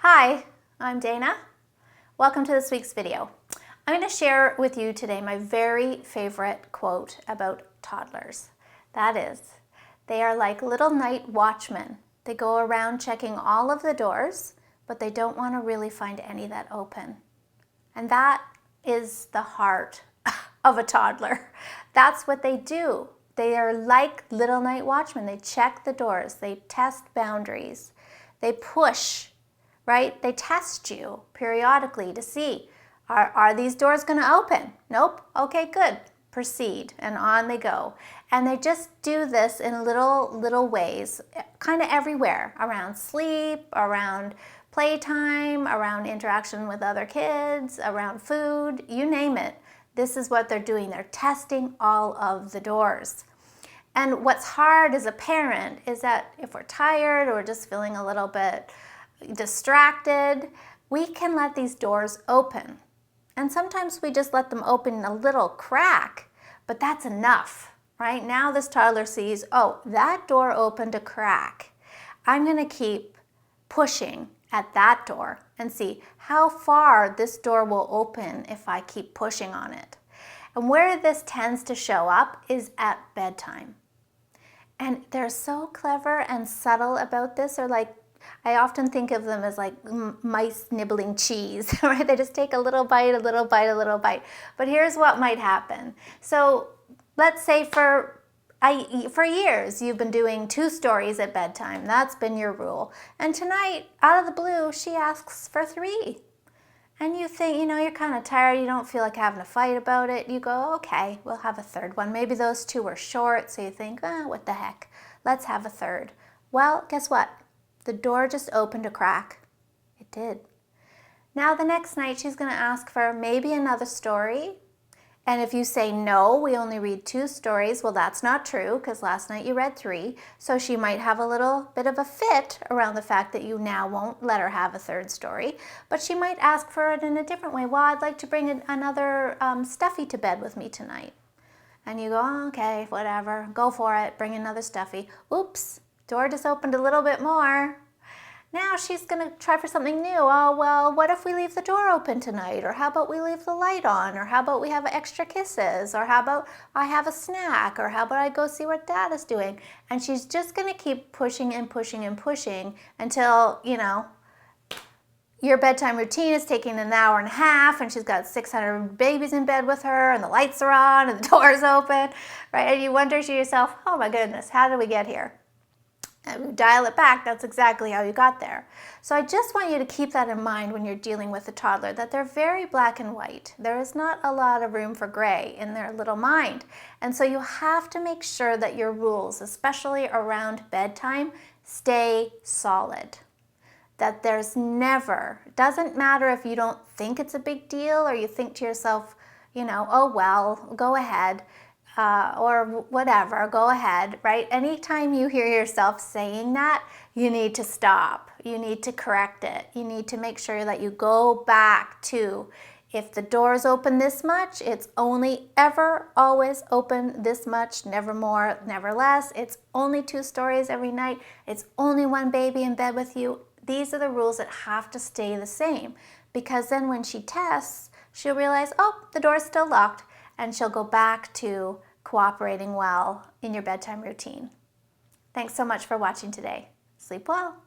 Hi, I'm Dana. Welcome to this week's video. I'm going to share with you today my very favorite quote about toddlers. That is, they are like little night watchmen. They go around checking all of the doors, but they don't want to really find any that open. And that is the heart of a toddler. That's what they do. They are like little night watchmen. They check the doors. They test boundaries. They push. Right? They test you periodically to see, are these doors going to open? Nope. Okay, good. Proceed. And on they go. And they just do this in little ways, kind of everywhere, around sleep, around playtime, around interaction with other kids, around food, you name it. This is what they're doing. They're testing all of the doors. And what's hard as a parent is that if we're tired or just feeling a little bit distracted, we can let these doors open. And sometimes we just let them open in a little crack, but that's enough, right? Now this toddler sees, oh, that door opened a crack. I'm going to keep pushing at that door and see how far this door will open if I keep pushing on it. And where this tends to show up is at bedtime. And they're so clever and subtle about this. They're like, I often think of them as like mice nibbling cheese, right? They just take a little bite, a little bite, a little bite. But here's what might happen. So let's say for years you've been doing 2 stories at bedtime. That's been your rule. And tonight, out of the blue, she asks for 3. And you think, you're kind of tired. You don't feel like having a fight about it. You go, okay, we'll have a third one. Maybe those 2 were short, so you think, what the heck? Let's have a third. Well, guess what? The door just opened a crack. It did. Now the next night she's going to ask for maybe another story. And if you say, no, we only read 2 stories, well, that's not true because last night you read 3. So she might have a little bit of a fit around the fact that you now won't let her have a third story. But she might ask for it in a different way. Well, I'd like to bring another stuffy to bed with me tonight. And you go, oh, okay, whatever, go for it, bring another stuffy. Oops. Door just opened a little bit more. Now she's going to try for something new. Oh, well, what if we leave the door open tonight? Or how about we leave the light on? Or how about we have extra kisses? Or how about I have a snack? Or how about I go see what Dad is doing? And she's just going to keep pushing and pushing and pushing until, your bedtime routine is taking an hour and a half and she's got 600 babies in bed with her and the lights are on and the door's open, right? And you wonder to yourself, oh my goodness, how did we get here? And we dial it back, that's exactly how you got there. So I just want you to keep that in mind when you're dealing with a toddler, that they're very black and white. There is not a lot of room for gray in their little mind. And so you have to make sure that your rules, especially around bedtime, stay solid. That there's never, doesn't matter if you don't think it's a big deal or you think to yourself, oh well, go ahead. Or whatever, go ahead, right? Anytime you hear yourself saying that, you need to stop. You need to correct it. You need to make sure that you go back to, if the door's open this much, it's only ever always open this much, never more, never less. It's only 2 stories every night. It's only 1 baby in bed with you. These are the rules that have to stay the same, because then when she tests, she'll realize, oh, the door's still locked. And she'll go back to cooperating well in your bedtime routine. Thanks so much for watching today. Sleep well.